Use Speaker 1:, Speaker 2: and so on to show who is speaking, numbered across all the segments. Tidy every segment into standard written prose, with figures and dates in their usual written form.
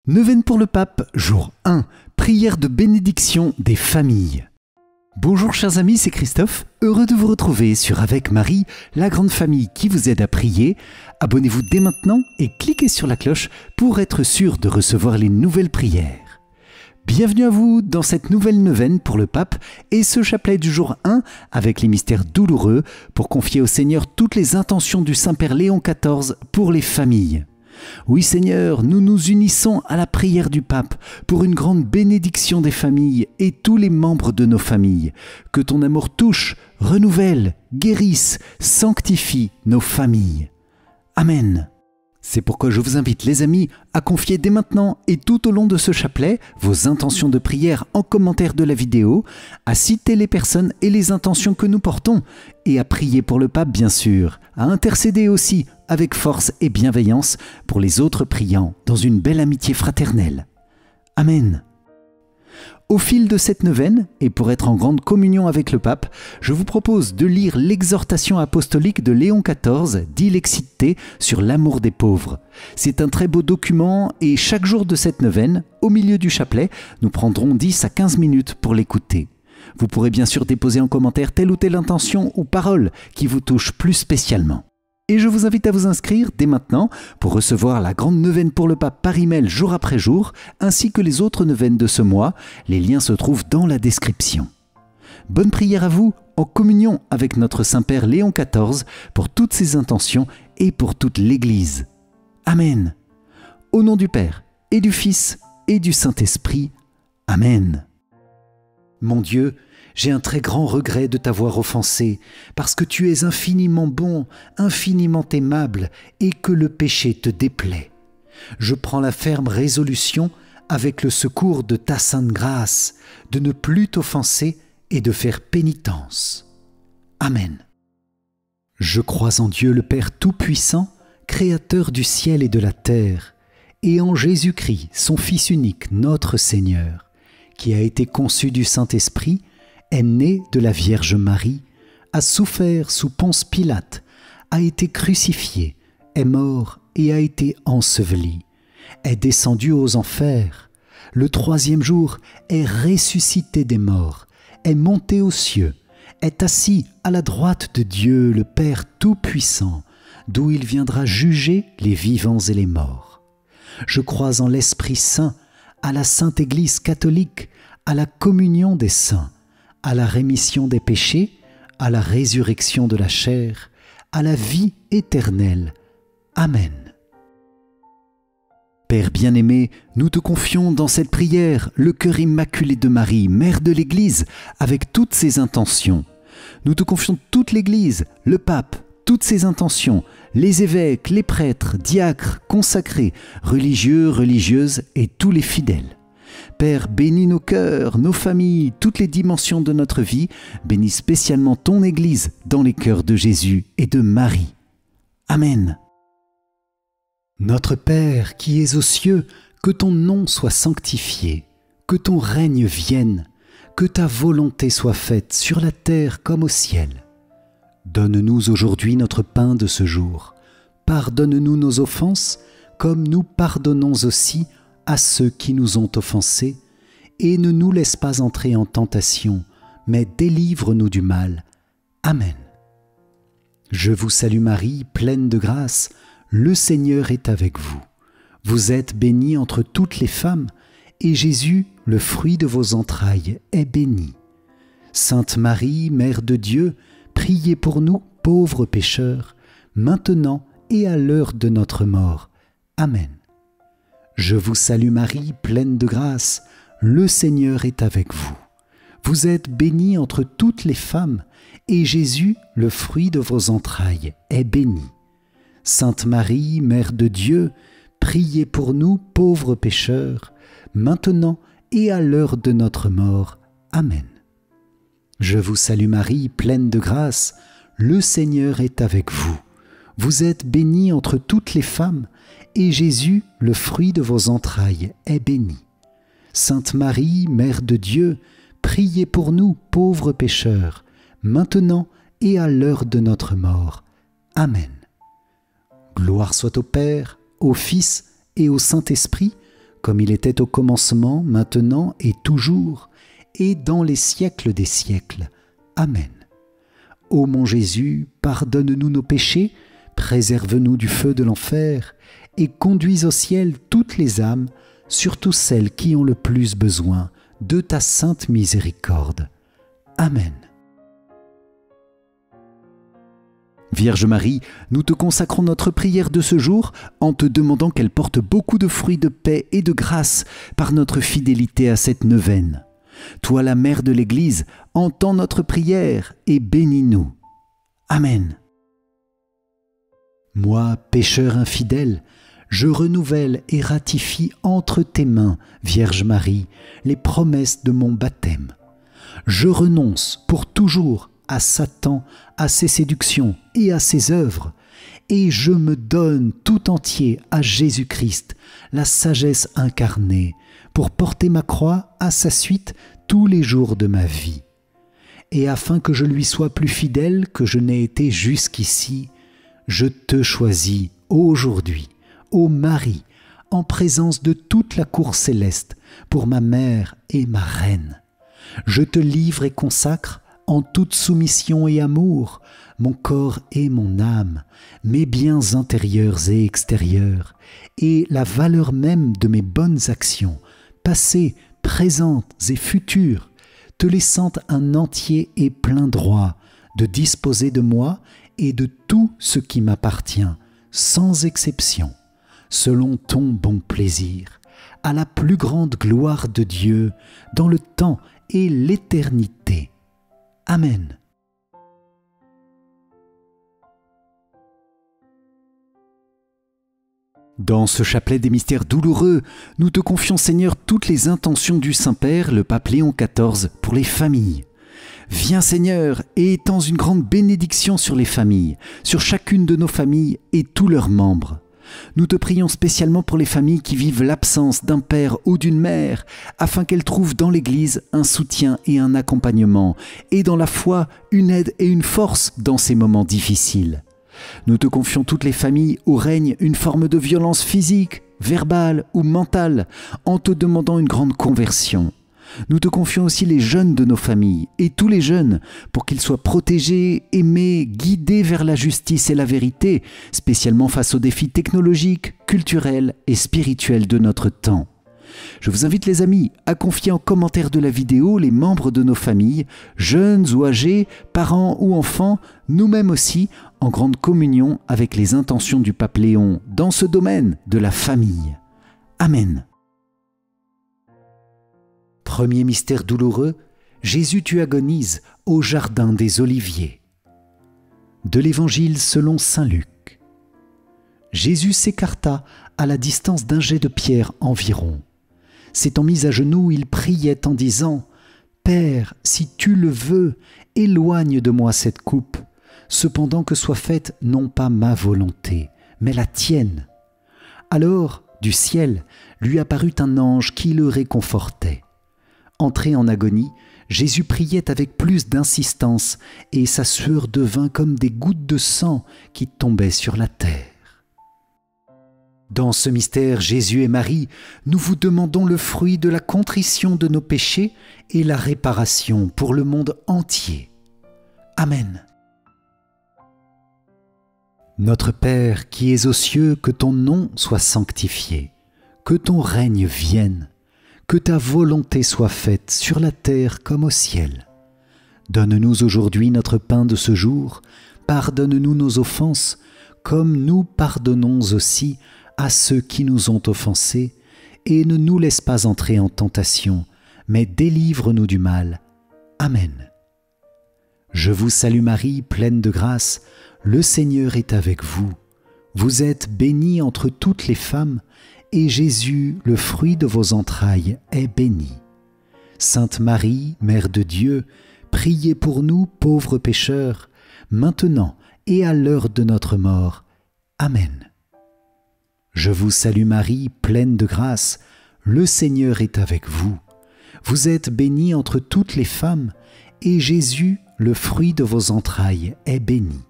Speaker 1: Neuvaine pour le pape, jour 1, prière de bénédiction des familles. Bonjour chers amis, c'est Christophe, heureux de vous retrouver sur Avec Marie, la grande famille qui vous aide à prier. Abonnez-vous dès maintenant et cliquez sur la cloche pour être sûr de recevoir les nouvelles prières. Bienvenue à vous dans cette nouvelle neuvaine pour le pape et ce chapelet du jour 1 avec les mystères douloureux pour confier au Seigneur toutes les intentions du Saint-Père Léon XIV pour les familles. Oui Seigneur, nous nous unissons à la prière du pape pour une grande bénédiction des familles et tous les membres de nos familles. Que ton amour touche, renouvelle, guérisse, sanctifie nos familles. Amen. C'est pourquoi je vous invite les amis à confier dès maintenant et tout au long de ce chapelet vos intentions de prière en commentaire de la vidéo, à citer les personnes et les intentions que nous portons et à prier pour le pape bien sûr, à intercéder aussi avec force et bienveillance pour les autres priants dans une belle amitié fraternelle. Amen. Au fil de cette neuvaine, et pour être en grande communion avec le pape, je vous propose de lire l'exhortation apostolique de Léon XIV, dit L'excité, sur l'amour des pauvres. C'est un très beau document et chaque jour de cette neuvaine, au milieu du chapelet, nous prendrons 10 à 15 minutes pour l'écouter. Vous pourrez bien sûr déposer en commentaire telle ou telle intention ou parole qui vous touche plus spécialement. Et je vous invite à vous inscrire dès maintenant pour recevoir la grande neuvaine pour le pape par email jour après jour, ainsi que les autres neuvaines de ce mois. Les liens se trouvent dans la description. Bonne prière à vous, en communion avec notre Saint-Père Léon XIV, pour toutes ses intentions et pour toute l'Église. Amen. Au nom du Père, et du Fils, et du Saint-Esprit. Amen. Mon Dieu, j'ai un très grand regret de t'avoir offensé, parce que tu es infiniment bon, infiniment aimable, et que le péché te déplaît. Je prends la ferme résolution, avec le secours de ta sainte grâce, de ne plus t'offenser et de faire pénitence. Amen. Je crois en Dieu le Père Tout-Puissant, Créateur du ciel et de la terre, et en Jésus-Christ, son Fils unique, notre Seigneur, qui a été conçu du Saint-Esprit, est né de la Vierge Marie, a souffert sous Ponce Pilate, a été crucifié, est mort et a été enseveli, est descendu aux enfers, le troisième jour est ressuscité des morts, est monté aux cieux, est assis à la droite de Dieu le Père Tout-Puissant, d'où il viendra juger les vivants et les morts. Je crois en l'Esprit Saint, à la Sainte Église catholique, à la communion des saints, à la rémission des péchés, à la résurrection de la chair, à la vie éternelle. Amen. Père bien-aimé, nous te confions dans cette prière le cœur immaculé de Marie, Mère de l'Église, avec toutes ses intentions. Nous te confions toute l'Église, le pape, toutes ses intentions, les évêques, les prêtres, diacres, consacrés, religieux, religieuses et tous les fidèles. Père, bénis nos cœurs, nos familles, toutes les dimensions de notre vie. Bénis spécialement ton Église dans les cœurs de Jésus et de Marie. Amen. Notre Père qui es aux cieux, que ton nom soit sanctifié, que ton règne vienne, que ta volonté soit faite sur la terre comme au ciel. Donne-nous aujourd'hui notre pain de ce jour. Pardonne-nous nos offenses, comme nous pardonnons aussi à ceux qui nous ont offensés, et ne nous laisse pas entrer en tentation, mais délivre-nous du mal. Amen. Je vous salue Marie, pleine de grâce, le Seigneur est avec vous. Vous êtes bénie entre toutes les femmes, et Jésus, le fruit de vos entrailles, est béni. Sainte Marie, Mère de Dieu, priez pour nous, pauvres pécheurs, maintenant et à l'heure de notre mort. Amen. Je vous salue Marie, pleine de grâce, le Seigneur est avec vous. Vous êtes bénie entre toutes les femmes, et Jésus, le fruit de vos entrailles, est béni. Sainte Marie, Mère de Dieu, priez pour nous, pauvres pécheurs, maintenant et à l'heure de notre mort. Amen. Je vous salue Marie, pleine de grâce, le Seigneur est avec vous. Vous êtes bénie entre toutes les femmes, et Jésus, le fruit de vos entrailles, est béni. Sainte Marie, Mère de Dieu, priez pour nous, pauvres pécheurs, maintenant et à l'heure de notre mort. Amen. Gloire soit au Père, au Fils et au Saint-Esprit, comme il était au commencement, maintenant et toujours, et dans les siècles des siècles. Amen. Ô mon Jésus, pardonne-nous nos péchés, préserve-nous du feu de l'enfer, et conduis au ciel toutes les âmes, surtout celles qui ont le plus besoin de ta sainte miséricorde. Amen. Vierge Marie, nous te consacrons notre prière de ce jour en te demandant qu'elle porte beaucoup de fruits de paix et de grâce par notre fidélité à cette neuvaine. Toi, la mère de l'Église, entends notre prière et bénis-nous. Amen. Moi, pécheur infidèle, je renouvelle et ratifie entre tes mains, Vierge Marie, les promesses de mon baptême. Je renonce pour toujours à Satan, à ses séductions et à ses œuvres, et je me donne tout entier à Jésus-Christ, la sagesse incarnée, pour porter ma croix à sa suite tous les jours de ma vie. Et afin que je lui sois plus fidèle que je n'ai été jusqu'ici, je te choisis aujourd'hui, ô Marie, en présence de toute la cour céleste, pour ma mère et ma reine. Je te livre et consacre, en toute soumission et amour, mon corps et mon âme, mes biens intérieurs et extérieurs, et la valeur même de mes bonnes actions, passées, présentes et futures, te laissant un entier et plein droit de disposer de moi et de tout ce qui m'appartient, sans exception, selon ton bon plaisir, à la plus grande gloire de Dieu, dans le temps et l'éternité. Amen. Dans ce chapelet des mystères douloureux, nous te confions, Seigneur, toutes les intentions du Saint-Père, le pape Léon XIV, pour les familles. Viens, Seigneur, et étends une grande bénédiction sur les familles, sur chacune de nos familles et tous leurs membres. Nous te prions spécialement pour les familles qui vivent l'absence d'un père ou d'une mère, afin qu'elles trouvent dans l'Église un soutien et un accompagnement, et dans la foi une aide et une force dans ces moments difficiles. Nous te confions toutes les familles où règne une forme de violence physique, verbale ou mentale, en te demandant une grande conversion. Nous te confions aussi les jeunes de nos familles et tous les jeunes pour qu'ils soient protégés, aimés, guidés vers la justice et la vérité, spécialement face aux défis technologiques, culturels et spirituels de notre temps. Je vous invite les amis à confier en commentaire de la vidéo les membres de nos familles, jeunes ou âgés, parents ou enfants, nous-mêmes aussi, en grande communion avec les intentions du pape Léon dans ce domaine de la famille. Amen. Premier mystère douloureux, Jésus tu agonises au jardin des Oliviers. De l'Évangile selon saint Luc. Jésus s'écarta à la distance d'un jet de pierre environ. S'étant mis à genoux, il priait en disant « Père, si tu le veux, éloigne de moi cette coupe, cependant que soit faite non pas ma volonté, mais la tienne. » Alors, du ciel, lui apparut un ange qui le réconfortait. Entré en agonie, Jésus priait avec plus d'insistance et sa sueur devint comme des gouttes de sang qui tombaient sur la terre. Dans ce mystère, Jésus et Marie, nous vous demandons le fruit de la contrition de nos péchés et la réparation pour le monde entier. Amen. Notre Père qui es aux cieux, que ton nom soit sanctifié, que ton règne vienne, que ta volonté soit faite sur la terre comme au ciel. Donne-nous aujourd'hui notre pain de ce jour, pardonne-nous nos offenses, comme nous pardonnons aussi à ceux qui nous ont offensés, et ne nous laisse pas entrer en tentation, mais délivre-nous du mal. Amen. Je vous salue Marie, pleine de grâce, le Seigneur est avec vous. Vous êtes bénie entre toutes les femmes, et Jésus, le fruit de vos entrailles, est béni. Sainte Marie, Mère de Dieu, priez pour nous pauvres pécheurs, maintenant et à l'heure de notre mort. Amen. Je vous salue Marie, pleine de grâce, le Seigneur est avec vous. Vous êtes bénie entre toutes les femmes, et Jésus, le fruit de vos entrailles, est béni.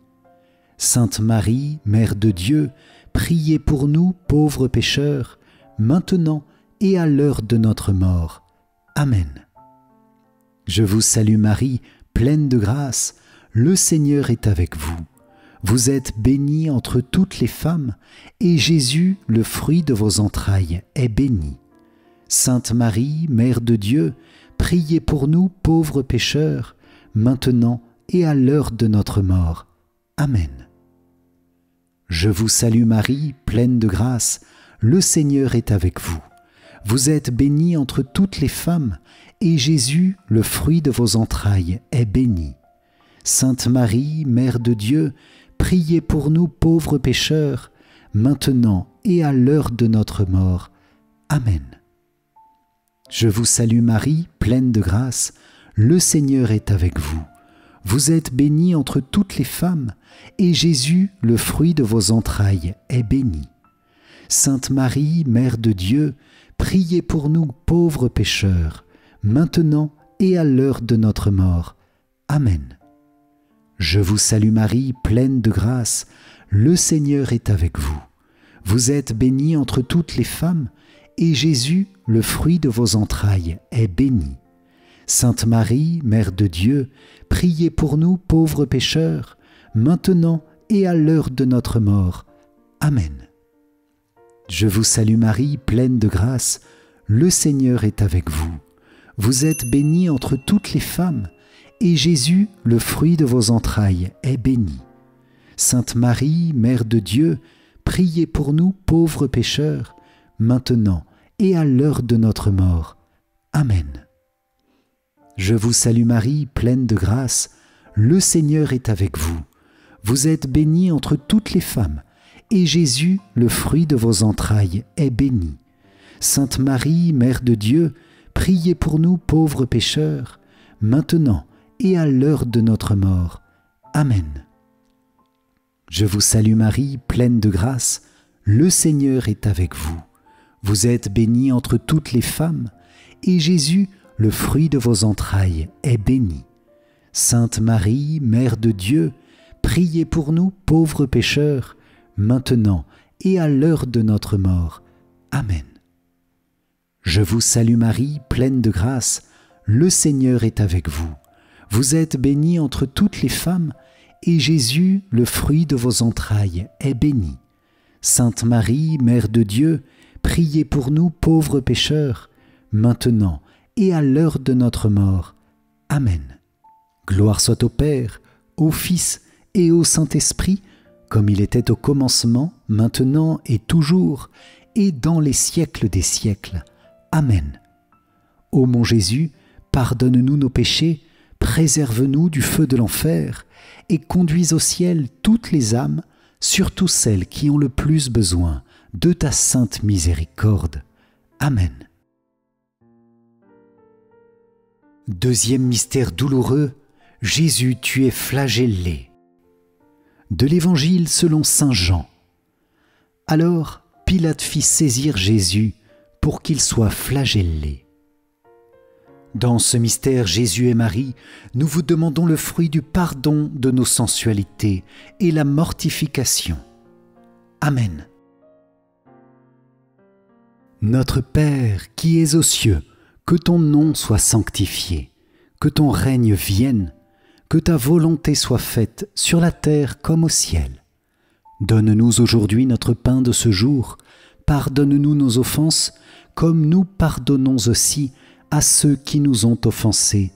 Speaker 1: Sainte Marie, Mère de Dieu, priez pour nous pauvres pécheurs, maintenant et à l'heure de notre mort. Amen. Je vous salue Marie, pleine de grâce, le Seigneur est avec vous. Vous êtes bénie entre toutes les femmes, et Jésus, le fruit de vos entrailles, est béni. Sainte Marie, Mère de Dieu, priez pour nous pauvres pécheurs, maintenant et à l'heure de notre mort. Amen. Je vous salue Marie, pleine de grâce, le Seigneur est avec vous. Vous êtes bénie entre toutes les femmes, et Jésus, le fruit de vos entrailles, est béni. Sainte Marie, Mère de Dieu, priez pour nous pauvres pécheurs, maintenant et à l'heure de notre mort. Amen. Je vous salue Marie, pleine de grâce, le Seigneur est avec vous. Vous êtes bénie entre toutes les femmes, et Jésus, le fruit de vos entrailles, est béni. Sainte Marie, Mère de Dieu, priez pour nous pauvres pécheurs, maintenant et à l'heure de notre mort. Amen. Je vous salue Marie, pleine de grâce, le Seigneur est avec vous. Vous êtes bénie entre toutes les femmes, et Jésus, le fruit de vos entrailles, est béni. Sainte Marie, Mère de Dieu, priez pour nous pauvres pécheurs, maintenant et à l'heure de notre mort. Amen. Je vous salue Marie, pleine de grâce, le Seigneur est avec vous. Vous êtes bénie entre toutes les femmes, et Jésus, le fruit de vos entrailles, est béni. Sainte Marie, Mère de Dieu, priez pour nous pauvres pécheurs, maintenant et à l'heure de notre mort. Amen. Je vous salue Marie, pleine de grâce, le Seigneur est avec vous. Vous êtes bénie entre toutes les femmes, et Jésus, le fruit de vos entrailles, est béni. Sainte Marie, Mère de Dieu, priez pour nous pauvres pécheurs, maintenant et à l'heure de notre mort. Amen. Je vous salue Marie, pleine de grâce, le Seigneur est avec vous. Vous êtes bénie entre toutes les femmes, et Jésus, le fruit de vos entrailles, est béni. Sainte Marie, Mère de Dieu, priez pour nous pauvres pécheurs, maintenant et à l'heure de notre mort. Amen. Je vous salue Marie, pleine de grâce, le Seigneur est avec vous. Vous êtes bénie entre toutes les femmes, et Jésus, le fruit de vos entrailles, est béni. Sainte Marie, Mère de Dieu, priez pour nous pauvres pécheurs, maintenant et à l'heure de notre mort. Amen. Gloire soit au Père, au Fils et au Saint-Esprit, comme il était au commencement, maintenant et toujours, et dans les siècles des siècles. Amen. Ô mon Jésus, pardonne-nous nos péchés, préserve-nous du feu de l'enfer, et conduis au ciel toutes les âmes, surtout celles qui ont le plus besoin de ta sainte miséricorde. Amen. Deuxième mystère douloureux, Jésus, tu es flagellé. De l'Évangile selon saint Jean. Alors Pilate fit saisir Jésus pour qu'il soit flagellé. Dans ce mystère, Jésus et Marie, nous vous demandons le fruit du pardon de nos sensualités et la mortification. Amen. Notre Père qui es aux cieux, que ton nom soit sanctifié, que ton règne vienne, que ta volonté soit faite sur la terre comme au ciel. Donne-nous aujourd'hui notre pain de ce jour, pardonne-nous nos offenses, comme nous pardonnons aussi à ceux qui nous ont offensés,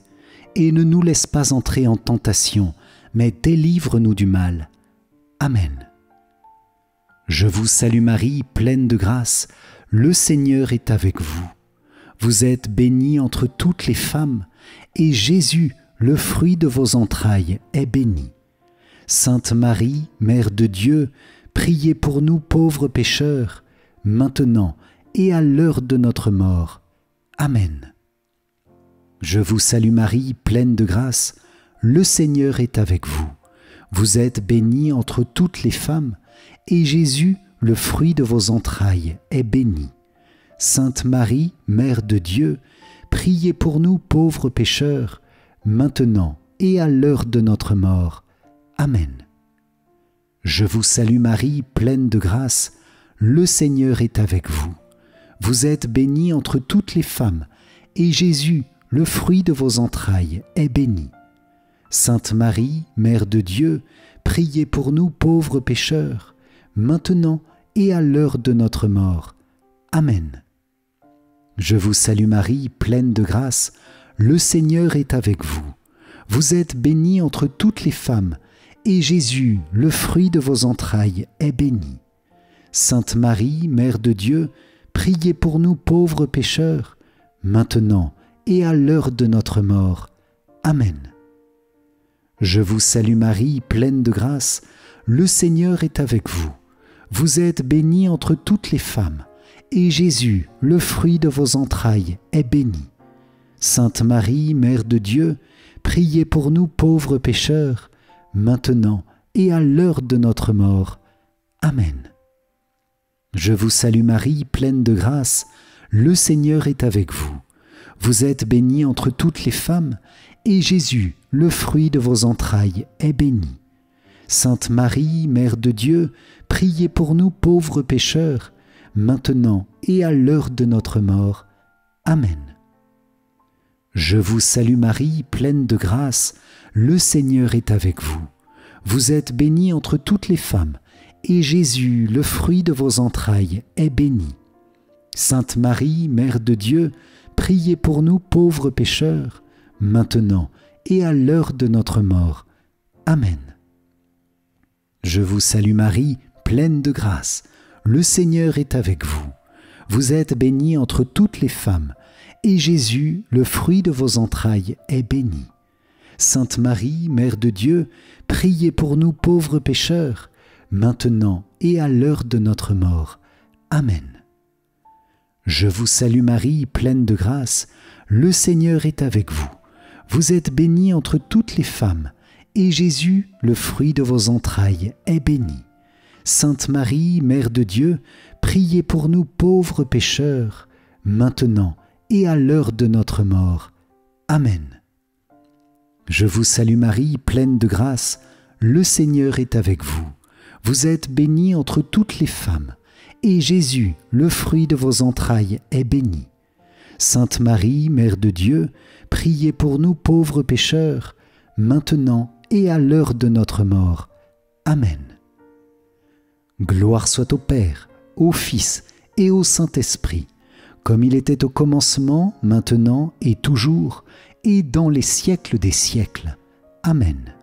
Speaker 1: et ne nous laisse pas entrer en tentation, mais délivre-nous du mal. Amen. Je vous salue Marie, pleine de grâce, le Seigneur est avec vous. Vous êtes bénie entre toutes les femmes, et Jésus, le fruit de vos entrailles, est béni. Sainte Marie, Mère de Dieu, priez pour nous pauvres pécheurs, maintenant et à l'heure de notre mort. Amen. Je vous salue Marie, pleine de grâce, le Seigneur est avec vous. Vous êtes bénie entre toutes les femmes, et Jésus, le fruit de vos entrailles, est béni. Sainte Marie, Mère de Dieu, priez pour nous pauvres pécheurs, maintenant et à l'heure de notre mort. Amen. Je vous salue Marie, pleine de grâce, le Seigneur est avec vous. Vous êtes bénie entre toutes les femmes, et Jésus, le fruit de vos entrailles, est béni. Sainte Marie, Mère de Dieu, priez pour nous pauvres pécheurs, maintenant et à l'heure de notre mort. Amen. Je vous salue Marie, pleine de grâce, le Seigneur est avec vous. Vous êtes bénie entre toutes les femmes, et Jésus, le fruit de vos entrailles, est béni. Sainte Marie, Mère de Dieu, priez pour nous pauvres pécheurs, maintenant et à l'heure de notre mort. Amen. Je vous salue Marie, pleine de grâce, le Seigneur est avec vous. Vous êtes bénie entre toutes les femmes, et Jésus, le fruit de vos entrailles, est béni. Sainte Marie, Mère de Dieu, priez pour nous pauvres pécheurs, maintenant et à l'heure de notre mort. Amen. Je vous salue Marie, pleine de grâce, le Seigneur est avec vous. Vous êtes bénie entre toutes les femmes, et Jésus, le fruit de vos entrailles, est béni. Sainte Marie, Mère de Dieu, priez pour nous pauvres pécheurs, maintenant et à l'heure de notre mort. Amen. Je vous salue Marie, pleine de grâce, le Seigneur est avec vous. Vous êtes bénie entre toutes les femmes, et Jésus, le fruit de vos entrailles, est béni. Sainte Marie, Mère de Dieu, priez pour nous pauvres pécheurs, maintenant et à l'heure de notre mort. Amen. Je vous salue Marie, pleine de grâce, le Seigneur est avec vous. Vous êtes bénie entre toutes les femmes, et Jésus, le fruit de vos entrailles, est béni. Sainte Marie, Mère de Dieu, priez pour nous pauvres pécheurs, maintenant et à l'heure de notre mort. Amen. Je vous salue Marie, pleine de grâce, le Seigneur est avec vous. Vous êtes bénie entre toutes les femmes, et Jésus, le fruit de vos entrailles, est béni. Sainte Marie, Mère de Dieu, priez pour nous pauvres pécheurs, maintenant et à l'heure de notre mort. Amen. Je vous salue Marie, pleine de grâce, le Seigneur est avec vous. Vous êtes bénie entre toutes les femmes, et Jésus, le fruit de vos entrailles, est béni. Sainte Marie, Mère de Dieu, priez pour nous pauvres pécheurs, maintenant et à l'heure de notre mort. Amen. Gloire soit au Père, au Fils et au Saint-Esprit, comme il était au commencement, maintenant et toujours, et dans les siècles des siècles. Amen.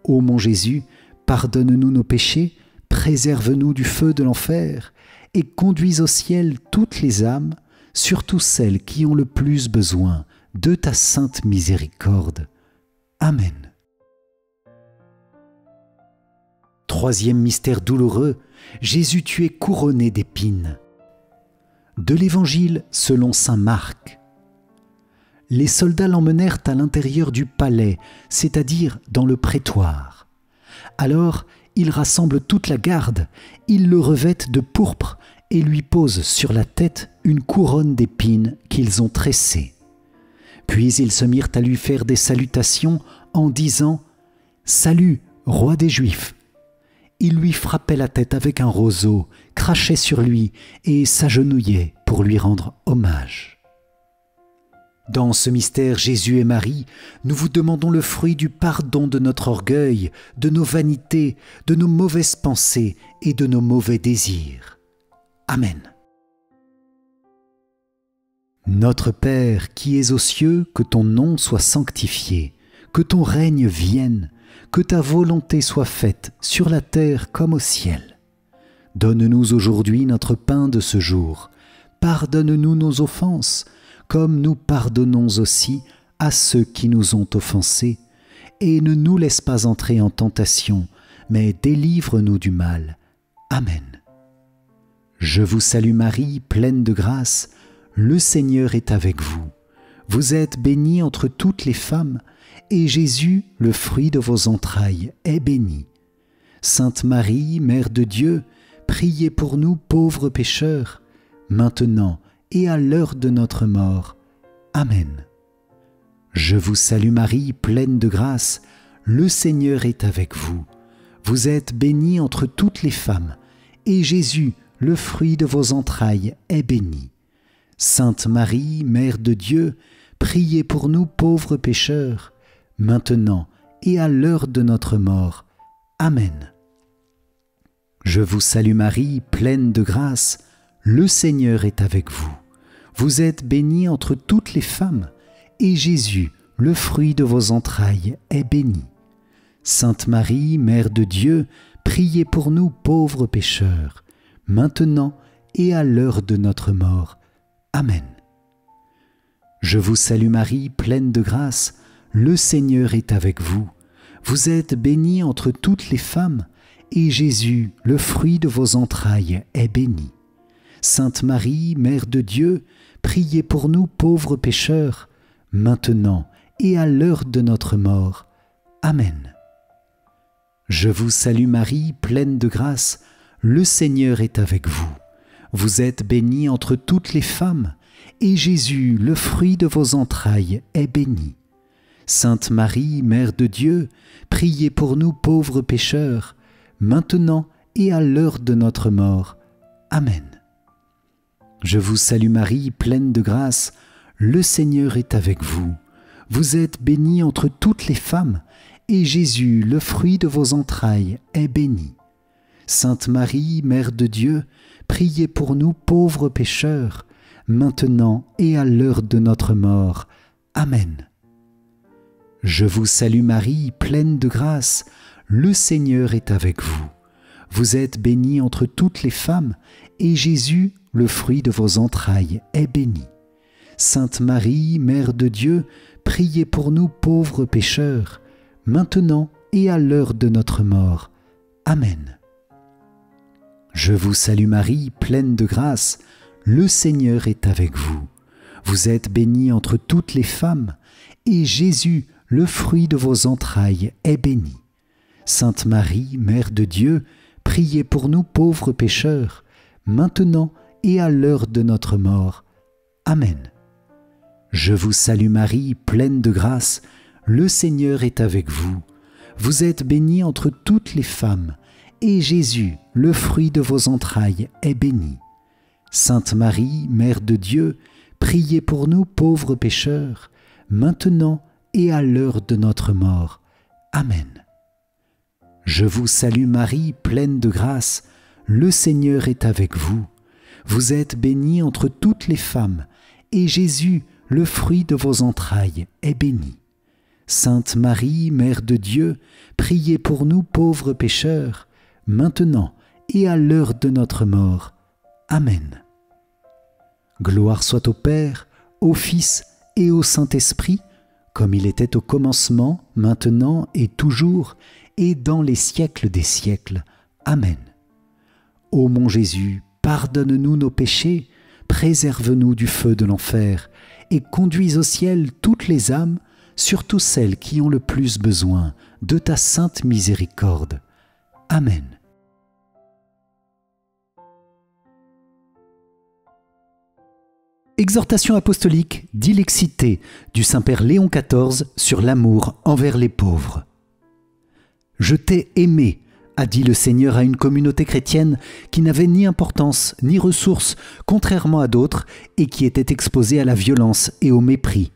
Speaker 1: Ô mon Jésus, pardonne-nous nos péchés, préserve-nous du feu de l'enfer, et conduis au ciel toutes les âmes, surtout celles qui ont le plus besoin de ta sainte miséricorde. Amen. Troisième mystère douloureux, Jésus, tu es couronné d'épines. De l'Évangile selon saint Marc. Les soldats l'emmenèrent à l'intérieur du palais, c'est-à-dire dans le prétoire. Alors, ils rassemblent toute la garde, ils le revêtent de pourpre et lui posent sur la tête une couronne d'épines qu'ils ont tressée. Puis ils se mirent à lui faire des salutations en disant « Salut, roi des Juifs !» Ils lui frappaient la tête avec un roseau, crachaient sur lui et s'agenouillaient pour lui rendre hommage. Dans ce mystère Jésus et Marie, nous vous demandons le fruit du pardon de notre orgueil, de nos vanités, de nos mauvaises pensées et de nos mauvais désirs. Amen. Notre Père qui es aux cieux, que ton nom soit sanctifié, que ton règne vienne, que ta volonté soit faite sur la terre comme au ciel. Donne-nous aujourd'hui notre pain de ce jour. Pardonne-nous nos offenses, comme nous pardonnons aussi à ceux qui nous ont offensés. Et ne nous laisse pas entrer en tentation, mais délivre-nous du mal. Amen. Je vous salue Marie, pleine de grâce, le Seigneur est avec vous. Vous êtes bénie entre toutes les femmes, et Jésus, le fruit de vos entrailles, est béni. Sainte Marie, Mère de Dieu, priez pour nous pauvres pécheurs, maintenant et à l'heure de notre mort. Amen. Je vous salue Marie, pleine de grâce, le Seigneur est avec vous. Vous êtes bénie entre toutes les femmes, et Jésus, le fruit de vos entrailles est béni. Sainte Marie, Mère de Dieu, priez pour nous pauvres pécheurs, maintenant et à l'heure de notre mort. Amen. Je vous salue Marie, pleine de grâce, le Seigneur est avec vous. Vous êtes bénie entre toutes les femmes, et Jésus, le fruit de vos entrailles, est béni. Sainte Marie, Mère de Dieu, priez pour nous pauvres pécheurs, maintenant et à l'heure de notre mort. Amen. Je vous salue Marie, pleine de grâce, le Seigneur est avec vous. Vous êtes bénie entre toutes les femmes, et Jésus, le fruit de vos entrailles, est béni. Sainte Marie, Mère de Dieu, priez pour nous pauvres pécheurs, maintenant et à l'heure de notre mort. Amen. Je vous salue Marie, pleine de grâce, le Seigneur est avec vous. Vous êtes bénie entre toutes les femmes, et Jésus, le fruit de vos entrailles, est béni. Sainte Marie, Mère de Dieu, priez pour nous pauvres pécheurs, maintenant et à l'heure de notre mort. Amen. Je vous salue Marie, pleine de grâce, le Seigneur est avec vous. Vous êtes bénie entre toutes les femmes, et Jésus, le fruit de vos entrailles, est béni. Sainte Marie, Mère de Dieu, priez pour nous pauvres pécheurs, maintenant et à l'heure de notre mort. Amen. Je vous salue Marie, pleine de grâce, le Seigneur est avec vous. Vous êtes bénie entre toutes les femmes, et Jésus, le fruit de vos entrailles, est béni. Sainte Marie, Mère de Dieu, priez pour nous pauvres pécheurs, maintenant et à l'heure de notre mort. Amen. Je vous salue Marie, pleine de grâce, le Seigneur est avec vous. Vous êtes bénie entre toutes les femmes, et Jésus, le fruit de vos entrailles, est béni. Sainte Marie, Mère de Dieu, priez pour nous pauvres pécheurs, maintenant et à l'heure de notre mort. Amen. Je vous salue Marie, pleine de grâce, le Seigneur est avec vous. Vous êtes bénie entre toutes les femmes, et Jésus, le fruit de vos entrailles, est béni. Sainte Marie, Mère de Dieu, priez pour nous pauvres pécheurs, maintenant et à l'heure de notre mort. Amen. Je vous salue Marie, pleine de grâce, le Seigneur est avec vous. Vous êtes bénie entre toutes les femmes, et Jésus, le fruit de vos entrailles, est béni. Sainte Marie, Mère de Dieu, priez pour nous pauvres pécheurs, maintenant et à l'heure de notre mort. Amen. Gloire soit au Père, au Fils et au Saint-Esprit, comme il était au commencement, maintenant et toujours, et dans les siècles des siècles. Amen. Ô mon Jésus, pardonne-nous nos péchés, préserve-nous du feu de l'enfer, et conduis au ciel toutes les âmes, surtout celles qui ont le plus besoin de ta sainte miséricorde. Amen. Exhortation apostolique d'Ilexité du Saint-Père Léon XIV sur l'amour envers les pauvres. « Je t'ai aimé », a dit le Seigneur à une communauté chrétienne qui n'avait ni importance ni ressources, contrairement à d'autres, et qui était exposée à la violence et au mépris.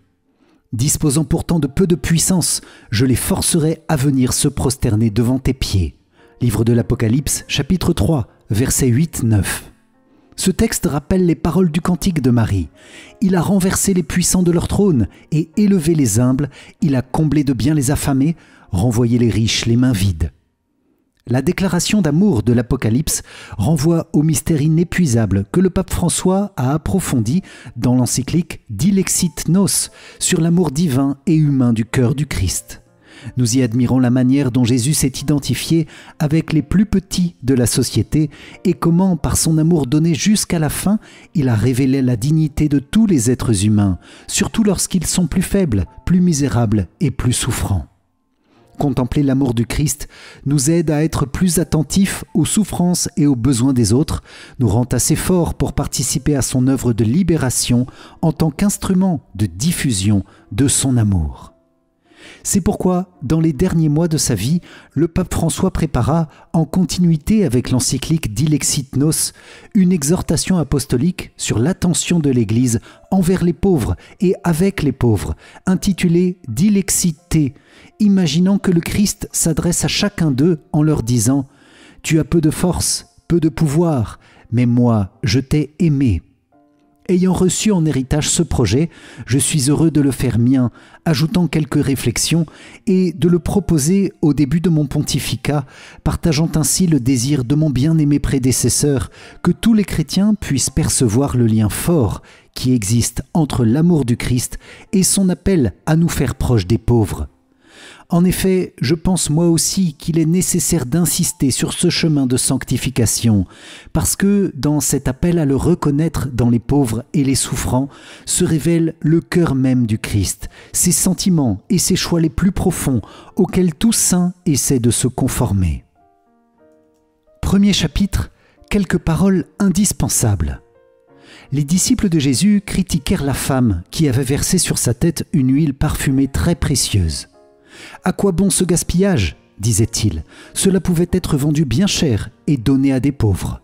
Speaker 1: Disposant pourtant de peu de puissance, je les forcerai à venir se prosterner devant tes pieds. Livre de l'Apocalypse, chapitre 3, versets 8-9. Ce texte rappelle les paroles du cantique de Marie. Il a renversé les puissants de leur trône et élevé les humbles, il a comblé de biens les affamés, renvoyé les riches les mains vides. La déclaration d'amour de l'Apocalypse renvoie au mystère inépuisable que le pape François a approfondi dans l'encyclique Dilexit Nos sur l'amour divin et humain du cœur du Christ. Nous y admirons la manière dont Jésus s'est identifié avec les plus petits de la société et comment, par son amour donné jusqu'à la fin, il a révélé la dignité de tous les êtres humains, surtout lorsqu'ils sont plus faibles, plus misérables et plus souffrants. Contempler l'amour du Christ nous aide à être plus attentifs aux souffrances et aux besoins des autres, nous rend assez forts pour participer à son œuvre de libération en tant qu'instrument de diffusion de son amour. C'est pourquoi, dans les derniers mois de sa vie, le pape François prépara, en continuité avec l'encyclique Dilexit Nos, une exhortation apostolique sur l'attention de l'Église envers les pauvres et avec les pauvres, intitulée Dilexit Te, imaginant que le Christ s'adresse à chacun d'eux en leur disant « Tu as peu de force, peu de pouvoir, mais moi, je t'ai aimé. » Ayant reçu en héritage ce projet, je suis heureux de le faire mien, ajoutant quelques réflexions et de le proposer au début de mon pontificat, partageant ainsi le désir de mon bien-aimé prédécesseur que tous les chrétiens puissent percevoir le lien fort qui existe entre l'amour du Christ et son appel à nous faire proches des pauvres. En effet, je pense moi aussi qu'il est nécessaire d'insister sur ce chemin de sanctification, parce que dans cet appel à le reconnaître dans les pauvres et les souffrants se révèle le cœur même du Christ, ses sentiments et ses choix les plus profonds auxquels tout saint essaie de se conformer. Premier chapitre, quelques paroles indispensables. Les disciples de Jésus critiquèrent la femme qui avait versé sur sa tête une huile parfumée très précieuse. « À quoi bon ce gaspillage ?» disait-il. « Cela pouvait être vendu bien cher et donné à des pauvres. »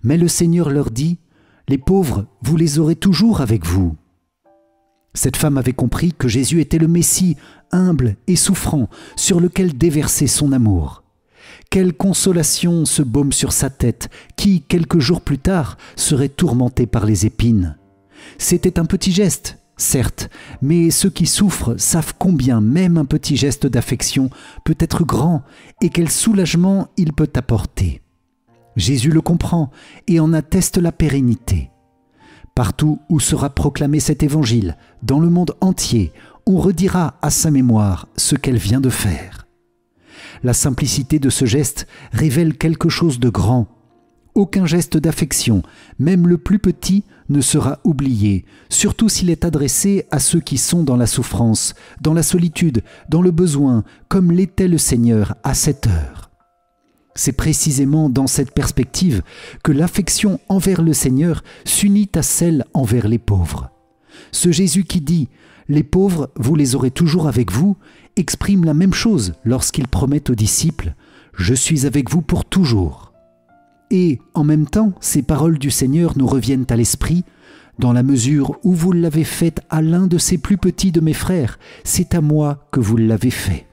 Speaker 1: Mais le Seigneur leur dit « Les pauvres, vous les aurez toujours avec vous. » Cette femme avait compris que Jésus était le Messie, humble et souffrant, sur lequel déverser son amour. Quelle consolation ce baume sur sa tête, qui, quelques jours plus tard, serait tourmenté par les épines. C'était un petit geste, certes, mais ceux qui souffrent savent combien même un petit geste d'affection peut être grand et quel soulagement il peut apporter. Jésus le comprend et en atteste la pérennité. Partout où sera proclamé cet évangile, dans le monde entier, on redira à sa mémoire ce qu'elle vient de faire. La simplicité de ce geste révèle quelque chose de grand. Aucun geste d'affection, même le plus petit, ne sera oublié, surtout s'il est adressé à ceux qui sont dans la souffrance, dans la solitude, dans le besoin, comme l'était le Seigneur à cette heure. C'est précisément dans cette perspective que l'affection envers le Seigneur s'unit à celle envers les pauvres. Ce Jésus qui dit « Les pauvres, vous les aurez toujours avec vous » exprime la même chose lorsqu'il promet aux disciples « Je suis avec vous pour toujours ». Et, en même temps, ces paroles du Seigneur nous reviennent à l'esprit, dans la mesure où vous l'avez faite à l'un de ces plus petits de mes frères, c'est à moi que vous l'avez fait.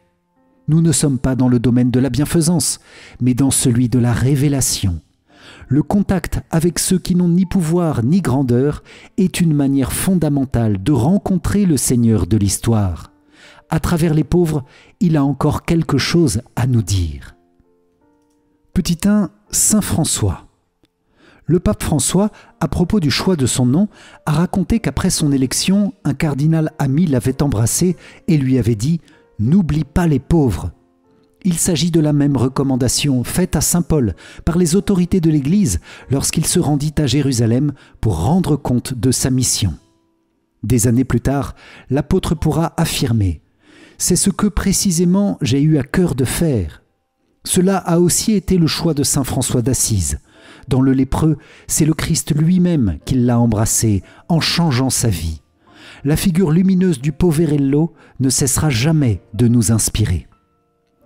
Speaker 1: Nous ne sommes pas dans le domaine de la bienfaisance, mais dans celui de la révélation. Le contact avec ceux qui n'ont ni pouvoir ni grandeur est une manière fondamentale de rencontrer le Seigneur de l'histoire. À travers les pauvres, il a encore quelque chose à nous dire. Petit 1, Saint François. Le pape François, à propos du choix de son nom, a raconté qu'après son élection, un cardinal ami l'avait embrassé et lui avait dit « N'oublie pas les pauvres ». Il s'agit de la même recommandation faite à saint Paul par les autorités de l'Église lorsqu'il se rendit à Jérusalem pour rendre compte de sa mission. Des années plus tard, l'apôtre pourra affirmer « C'est ce que précisément j'ai eu à cœur de faire ». Cela a aussi été le choix de saint François d'Assise. Dans le lépreux, c'est le Christ lui-même qui l'a embrassé en changeant sa vie. La figure lumineuse du Poverello ne cessera jamais de nous inspirer.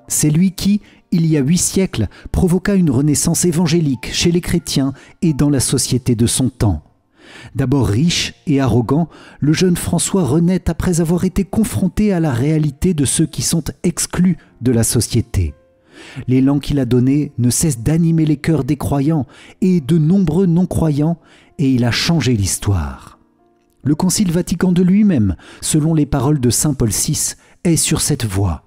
Speaker 1: C'est lui qui, il y a 8 siècles, provoqua une renaissance évangélique chez les chrétiens et dans la société de son temps. D'abord riche et arrogant, le jeune François renaît après avoir été confronté à la réalité de ceux qui sont exclus de la société. L'élan qu'il a donné ne cesse d'animer les cœurs des croyants et de nombreux non-croyants, et il a changé l'histoire. Le Concile Vatican II lui-même, selon les paroles de saint Paul VI, est sur cette voie.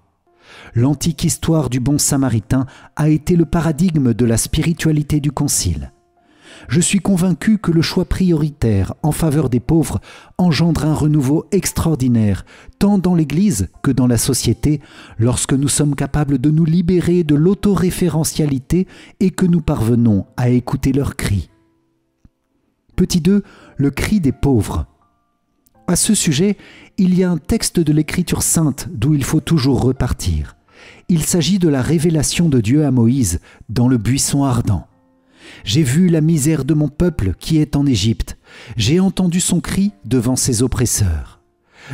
Speaker 1: L'antique histoire du bon samaritain a été le paradigme de la spiritualité du Concile. Je suis convaincu que le choix prioritaire en faveur des pauvres engendre un renouveau extraordinaire, tant dans l'Église que dans la société, lorsque nous sommes capables de nous libérer de l'autoréférentialité et que nous parvenons à écouter leurs cris. Petit 2, le cri des pauvres. À ce sujet, il y a un texte de l'Écriture sainte d'où il faut toujours repartir. Il s'agit de la révélation de Dieu à Moïse dans le buisson ardent. « J'ai vu la misère de mon peuple qui est en Égypte. J'ai entendu son cri devant ses oppresseurs.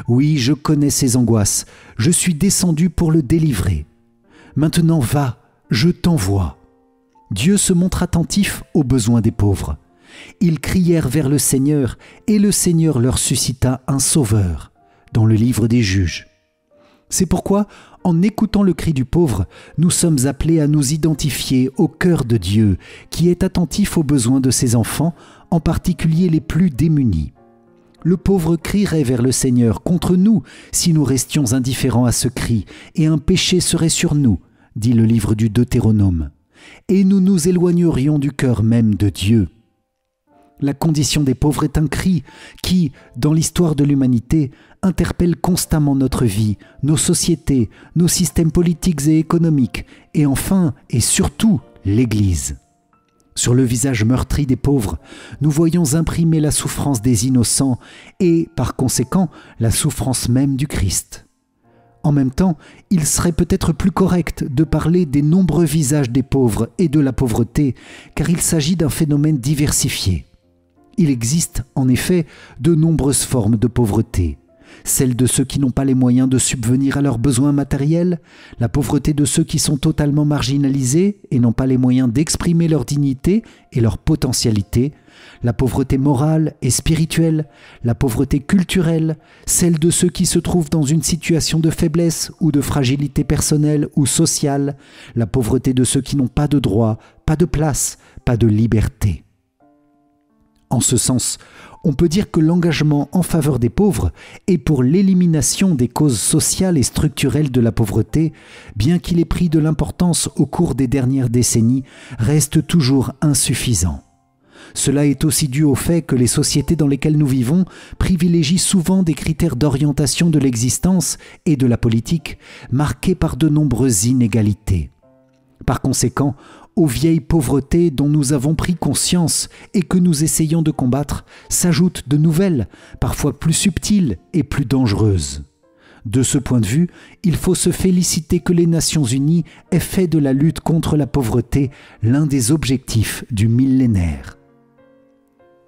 Speaker 1: Oui, je connais ses angoisses. Je suis descendu pour le délivrer. Maintenant va, je t'envoie. » Dieu se montre attentif aux besoins des pauvres. Ils crièrent vers le Seigneur et le Seigneur leur suscita un sauveur, dans le livre des Juges. C'est pourquoi, en écoutant le cri du pauvre, nous sommes appelés à nous identifier au cœur de Dieu, qui est attentif aux besoins de ses enfants, en particulier les plus démunis. Le pauvre crierait vers le Seigneur contre nous si nous restions indifférents à ce cri, et un péché serait sur nous, dit le livre du Deutéronome. Et nous nous éloignerions du cœur même de Dieu. La condition des pauvres est un cri qui, dans l'histoire de l'humanité, interpelle constamment notre vie, nos sociétés, nos systèmes politiques et économiques, et enfin et surtout l'Église. Sur le visage meurtri des pauvres, nous voyons imprimer la souffrance des innocents et, par conséquent, la souffrance même du Christ. En même temps, il serait peut-être plus correct de parler des nombreux visages des pauvres et de la pauvreté, car il s'agit d'un phénomène diversifié. Il existe, en effet, de nombreuses formes de pauvreté. Celle de ceux qui n'ont pas les moyens de subvenir à leurs besoins matériels, la pauvreté de ceux qui sont totalement marginalisés et n'ont pas les moyens d'exprimer leur dignité et leur potentialité, la pauvreté morale et spirituelle, la pauvreté culturelle, celle de ceux qui se trouvent dans une situation de faiblesse ou de fragilité personnelle ou sociale, la pauvreté de ceux qui n'ont pas de droit, pas de place, pas de liberté. En ce sens, on peut dire que l'engagement en faveur des pauvres et pour l'élimination des causes sociales et structurelles de la pauvreté, bien qu'il ait pris de l'importance au cours des dernières décennies, reste toujours insuffisant. Cela est aussi dû au fait que les sociétés dans lesquelles nous vivons privilégient souvent des critères d'orientation de l'existence et de la politique marqués par de nombreuses inégalités. Par conséquent, aux vieilles pauvretés dont nous avons pris conscience et que nous essayons de combattre s'ajoutent de nouvelles, parfois plus subtiles et plus dangereuses. De ce point de vue, il faut se féliciter que les Nations Unies aient fait de la lutte contre la pauvreté l'un des objectifs du millénaire.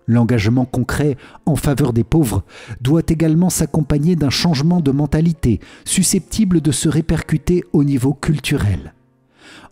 Speaker 1: L'engagement concret en faveur des pauvres doit également s'accompagner d'un changement de mentalité susceptible de se répercuter au niveau culturel.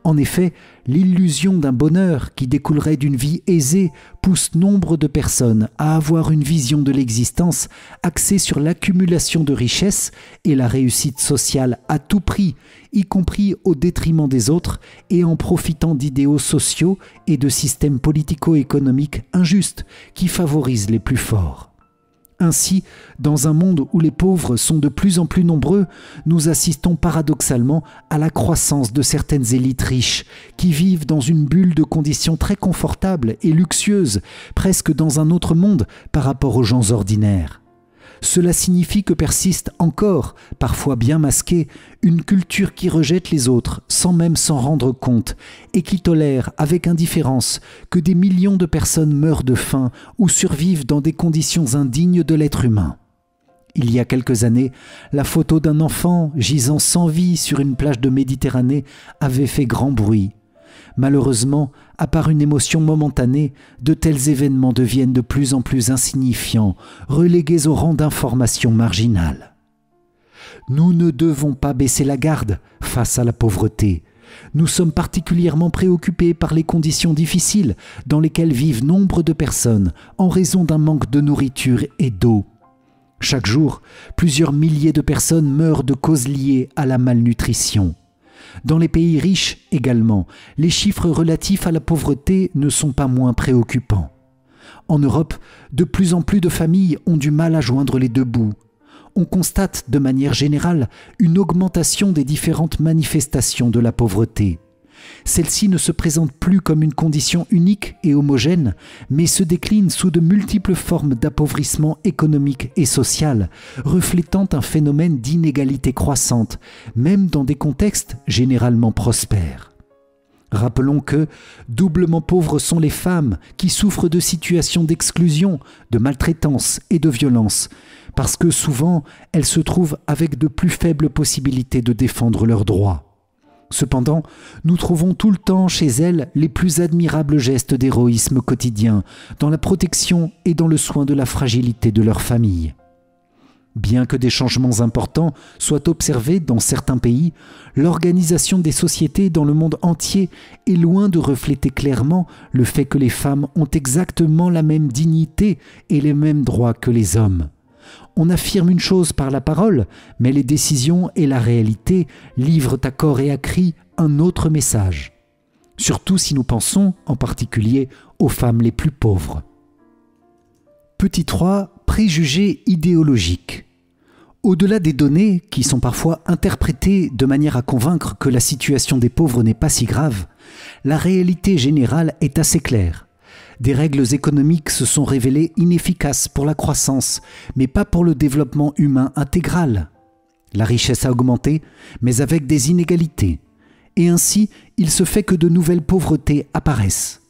Speaker 1: En effet, l'illusion d'un bonheur qui découlerait d'une vie aisée pousse nombre de personnes à avoir une vision de l'existence axée sur l'accumulation de richesses et la réussite sociale à tout prix, y compris au détriment des autres et en profitant d'idéaux sociaux et de systèmes politico-économiques injustes qui favorisent les plus forts. Ainsi, dans un monde où les pauvres sont de plus en plus nombreux, nous assistons paradoxalement à la croissance de certaines élites riches qui vivent dans une bulle de conditions très confortables et luxueuses, presque dans un autre monde par rapport aux gens ordinaires. Cela signifie que persiste encore, parfois bien masquée, une culture qui rejette les autres sans même s'en rendre compte et qui tolère avec indifférence que des millions de personnes meurent de faim ou survivent dans des conditions indignes de l'être humain. Il y a quelques années, la photo d'un enfant gisant sans vie sur une plage de Méditerranée avait fait grand bruit. Malheureusement, à part une émotion momentanée, de tels événements deviennent de plus en plus insignifiants, relégués au rang d'informations marginales. Nous ne devons pas baisser la garde face à la pauvreté. Nous sommes particulièrement préoccupés par les conditions difficiles dans lesquelles vivent nombre de personnes en raison d'un manque de nourriture et d'eau. Chaque jour, plusieurs milliers de personnes meurent de causes liées à la malnutrition. Dans les pays riches également, les chiffres relatifs à la pauvreté ne sont pas moins préoccupants. En Europe, de plus en plus de familles ont du mal à joindre les deux bouts. On constate de manière générale une augmentation des différentes manifestations de la pauvreté. Celle-ci ne se présente plus comme une condition unique et homogène, mais se décline sous de multiples formes d'appauvrissement économique et social, reflétant un phénomène d'inégalité croissante, même dans des contextes généralement prospères. Rappelons que doublement pauvres sont les femmes qui souffrent de situations d'exclusion, de maltraitance et de violence, parce que souvent elles se trouvent avec de plus faibles possibilités de défendre leurs droits. Cependant, nous trouvons tout le temps chez elles les plus admirables gestes d'héroïsme quotidien, dans la protection et dans le soin de la fragilité de leur famille. Bien que des changements importants soient observés dans certains pays, l'organisation des sociétés dans le monde entier est loin de refléter clairement le fait que les femmes ont exactement la même dignité et les mêmes droits que les hommes. On affirme une chose par la parole, mais les décisions et la réalité livrent à corps et à cri un autre message. Surtout si nous pensons, en particulier, aux femmes les plus pauvres. Petit 3. Préjugés idéologiques. Au-delà des données, qui sont parfois interprétées de manière à convaincre que la situation des pauvres n'est pas si grave, la réalité générale est assez claire. Des règles économiques se sont révélées inefficaces pour la croissance, mais pas pour le développement humain intégral. La richesse a augmenté, mais avec des inégalités. Et ainsi, il se fait que de nouvelles pauvretés apparaissent.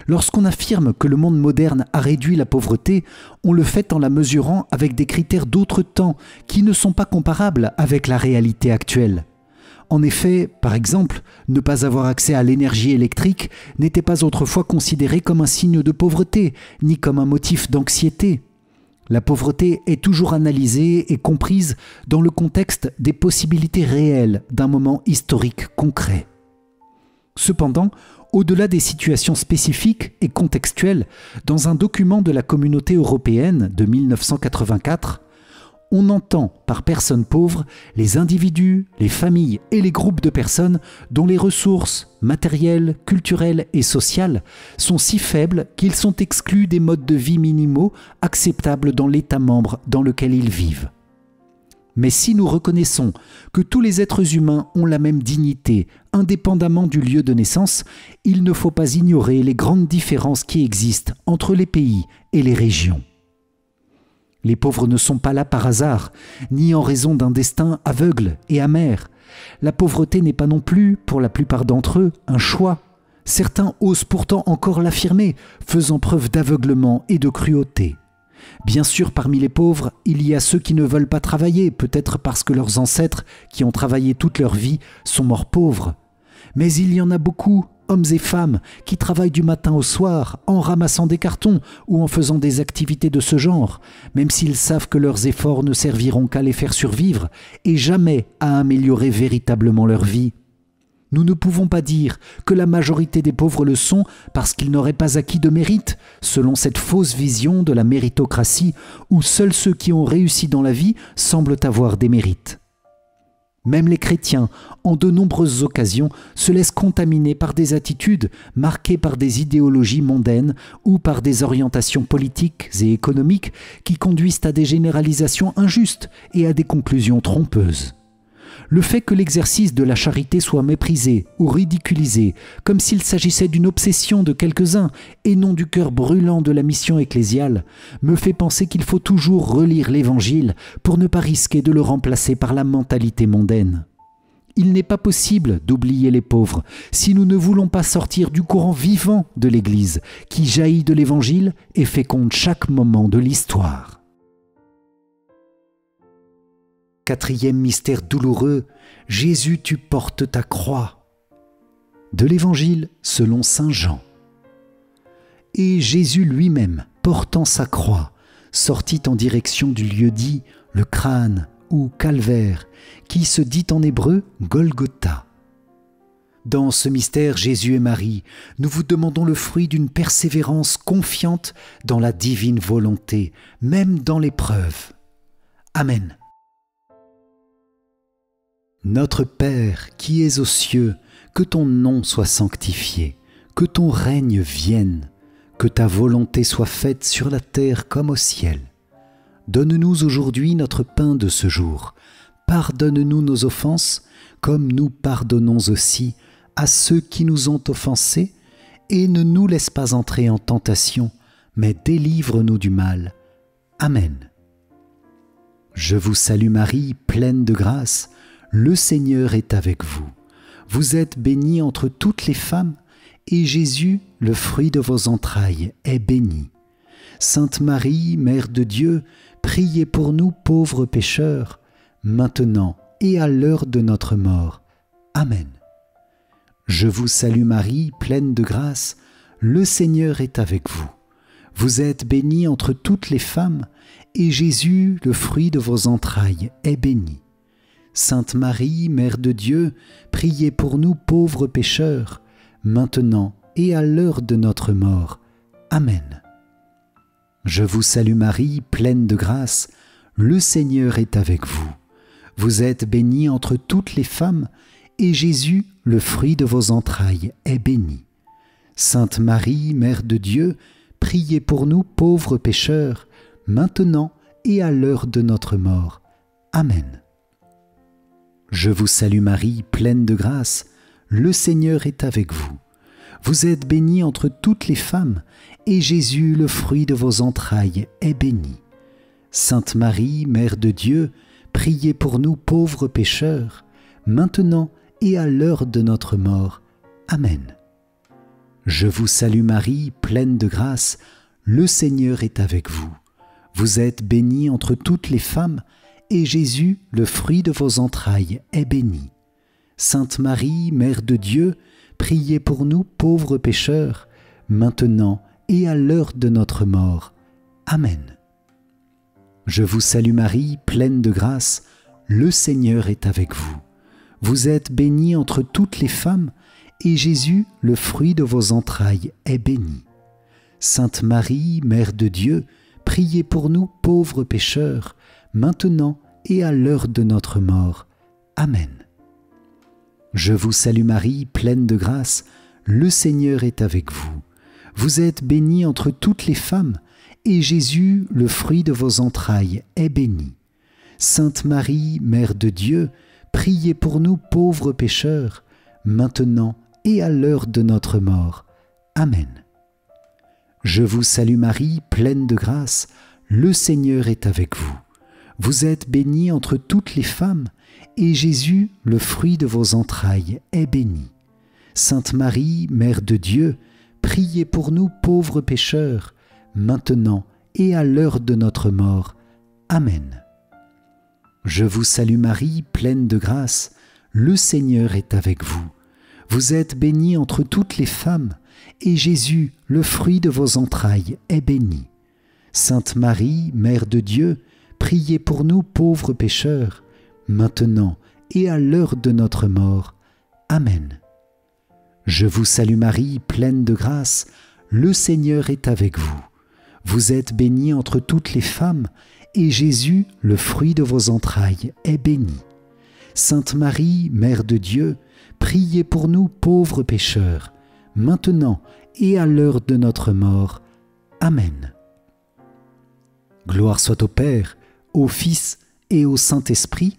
Speaker 1: Lorsqu'on affirme que le monde moderne a réduit la pauvreté, on le fait en la mesurant avec des critères d'autres temps qui ne sont pas comparables avec la réalité actuelle. En effet, par exemple, ne pas avoir accès à l'énergie électrique n'était pas autrefois considéré comme un signe de pauvreté, ni comme un motif d'anxiété. La pauvreté est toujours analysée et comprise dans le contexte des possibilités réelles d'un moment historique concret. Cependant, au-delà des situations spécifiques et contextuelles, dans un document de la Communauté européenne de 1984, on entend par personnes pauvres les individus, les familles et les groupes de personnes dont les ressources matérielles, culturelles et sociales sont si faibles qu'ils sont exclus des modes de vie minimaux acceptables dans l'État membre dans lequel ils vivent. Mais si nous reconnaissons que tous les êtres humains ont la même dignité, indépendamment du lieu de naissance, il ne faut pas ignorer les grandes différences qui existent entre les pays et les régions. Les pauvres ne sont pas là par hasard, ni en raison d'un destin aveugle et amer. La pauvreté n'est pas non plus, pour la plupart d'entre eux, un choix. Certains osent pourtant encore l'affirmer, faisant preuve d'aveuglement et de cruauté. Bien sûr, parmi les pauvres, il y a ceux qui ne veulent pas travailler, peut-être parce que leurs ancêtres, qui ont travaillé toute leur vie, sont morts pauvres. Mais il y en a beaucoup, hommes et femmes, qui travaillent du matin au soir, en ramassant des cartons ou en faisant des activités de ce genre, même s'ils savent que leurs efforts ne serviront qu'à les faire survivre et jamais à améliorer véritablement leur vie. Nous ne pouvons pas dire que la majorité des pauvres le sont parce qu'ils n'auraient pas acquis de mérite, selon cette fausse vision de la méritocratie où seuls ceux qui ont réussi dans la vie semblent avoir des mérites. Même les chrétiens, en de nombreuses occasions, se laissent contaminer par des attitudes marquées par des idéologies mondaines ou par des orientations politiques et économiques qui conduisent à des généralisations injustes et à des conclusions trompeuses. Le fait que l'exercice de la charité soit méprisé ou ridiculisé, comme s'il s'agissait d'une obsession de quelques-uns et non du cœur brûlant de la mission ecclésiale, me fait penser qu'il faut toujours relire l'Évangile pour ne pas risquer de le remplacer par la mentalité mondaine. Il n'est pas possible d'oublier les pauvres si nous ne voulons pas sortir du courant vivant de l'Église qui jaillit de l'Évangile et féconde chaque moment de l'histoire. Quatrième mystère douloureux, Jésus, tu portes ta croix. De l'Évangile selon saint Jean. Et Jésus lui-même, portant sa croix, sortit en direction du lieu dit le crâne ou calvaire, qui se dit en hébreu Golgotha. Dans ce mystère, Jésus et Marie, nous vous demandons le fruit d'une persévérance confiante dans la divine volonté, même dans l'épreuve. Amen. Notre Père qui es aux cieux, que ton nom soit sanctifié, que ton règne vienne, que ta volonté soit faite sur la terre comme au ciel. Donne-nous aujourd'hui notre pain de ce jour. Pardonne-nous nos offenses, comme nous pardonnons aussi à ceux qui nous ont offensés, et ne nous laisse pas entrer en tentation, mais délivre-nous du mal. Amen. Je vous salue Marie, pleine de grâce, le Seigneur est avec vous. Vous êtes bénie entre toutes les femmes, et Jésus, le fruit de vos entrailles, est béni. Sainte Marie, Mère de Dieu, priez pour nous pauvres pécheurs, maintenant et à l'heure de notre mort. Amen. Je vous salue Marie, pleine de grâce, le Seigneur est avec vous. Vous êtes bénie entre toutes les femmes, et Jésus, le fruit de vos entrailles, est béni. Sainte Marie, Mère de Dieu, priez pour nous pauvres pécheurs, maintenant et à l'heure de notre mort. Amen. Je vous salue Marie, pleine de grâce, le Seigneur est avec vous. Vous êtes bénie entre toutes les femmes, et Jésus, le fruit de vos entrailles, est béni. Sainte Marie, Mère de Dieu, priez pour nous pauvres pécheurs, maintenant et à l'heure de notre mort. Amen. Je vous salue Marie, pleine de grâce, le Seigneur est avec vous. Vous êtes bénie entre toutes les femmes, et Jésus, le fruit de vos entrailles, est béni. Sainte Marie, Mère de Dieu, priez pour nous pauvres pécheurs, maintenant et à l'heure de notre mort. Amen. Je vous salue Marie, pleine de grâce, le Seigneur est avec vous. Vous êtes bénie entre toutes les femmes, et Jésus, le fruit de vos entrailles, est béni. Sainte Marie, Mère de Dieu, priez pour nous pauvres pécheurs, maintenant et à l'heure de notre mort. Amen. Je vous salue Marie, pleine de grâce, le Seigneur est avec vous. Vous êtes bénie entre toutes les femmes, et Jésus, le fruit de vos entrailles, est béni. Sainte Marie, Mère de Dieu, priez pour nous pauvres pécheurs, maintenant et à l'heure de notre mort. Amen. Je vous salue Marie, pleine de grâce, le Seigneur est avec vous. Vous êtes bénie entre toutes les femmes, et Jésus, le fruit de vos entrailles, est béni. Sainte Marie, Mère de Dieu, priez pour nous pauvres pécheurs, maintenant et à l'heure de notre mort. Amen. Je vous salue Marie, pleine de grâce, le Seigneur est avec vous. Vous êtes bénie entre toutes les femmes, et Jésus, le fruit de vos entrailles, est béni. Sainte Marie, Mère de Dieu, priez pour nous pauvres pécheurs, maintenant et à l'heure de notre mort. Amen. Je vous salue Marie, pleine de grâce, le Seigneur est avec vous. Vous êtes bénie entre toutes les femmes, et Jésus, le fruit de vos entrailles, est béni. Sainte Marie, Mère de Dieu, priez pour nous pauvres pécheurs, maintenant et à l'heure de notre mort. Amen. Je vous salue Marie, pleine de grâce, le Seigneur est avec vous. Vous êtes bénie entre toutes les femmes, et Jésus, le fruit de vos entrailles, est béni. Sainte Marie, Mère de Dieu, priez pour nous pauvres pécheurs, maintenant et à l'heure de notre mort. Amen. Gloire soit au Père, au Fils et au Saint-Esprit,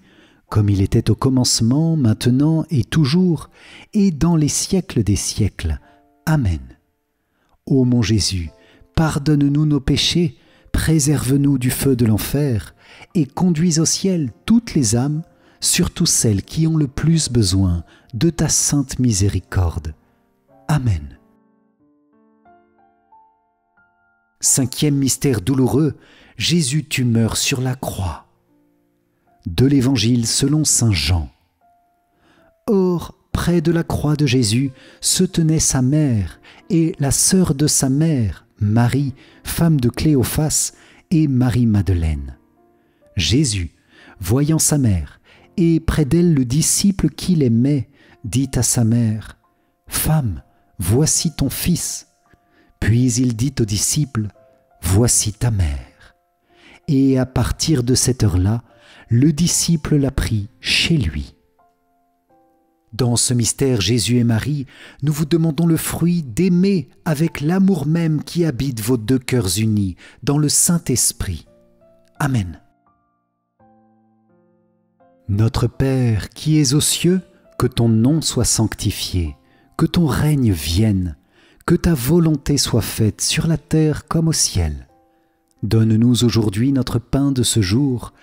Speaker 1: comme il était au commencement, maintenant et toujours, et dans les siècles des siècles. Amen. Ô mon Jésus, pardonne-nous nos péchés, préserve-nous du feu de l'enfer, et conduis au ciel toutes les âmes, surtout celles qui ont le plus besoin de ta sainte miséricorde. Amen. Cinquième mystère douloureux, Jésus, tu meurs sur la croix. De l'Évangile selon saint Jean. Or, près de la croix de Jésus se tenait sa mère et la sœur de sa mère, Marie, femme de Cléophas, et Marie-Madeleine. Jésus, voyant sa mère, et près d'elle le disciple qu'il aimait, dit à sa mère, « Femme, voici ton fils. » Puis il dit au disciple, « Voici ta mère. » Et à partir de cette heure-là, le disciple l'a pris chez lui. Dans ce mystère Jésus et Marie, nous vous demandons le fruit d'aimer avec l'amour même qui habite vos deux cœurs unis dans le Saint-Esprit. Amen. Notre Père qui es aux cieux, que ton nom soit sanctifié, que ton règne vienne, que ta volonté soit faite sur la terre comme au ciel. Donne-nous aujourd'hui notre pain de ce jour.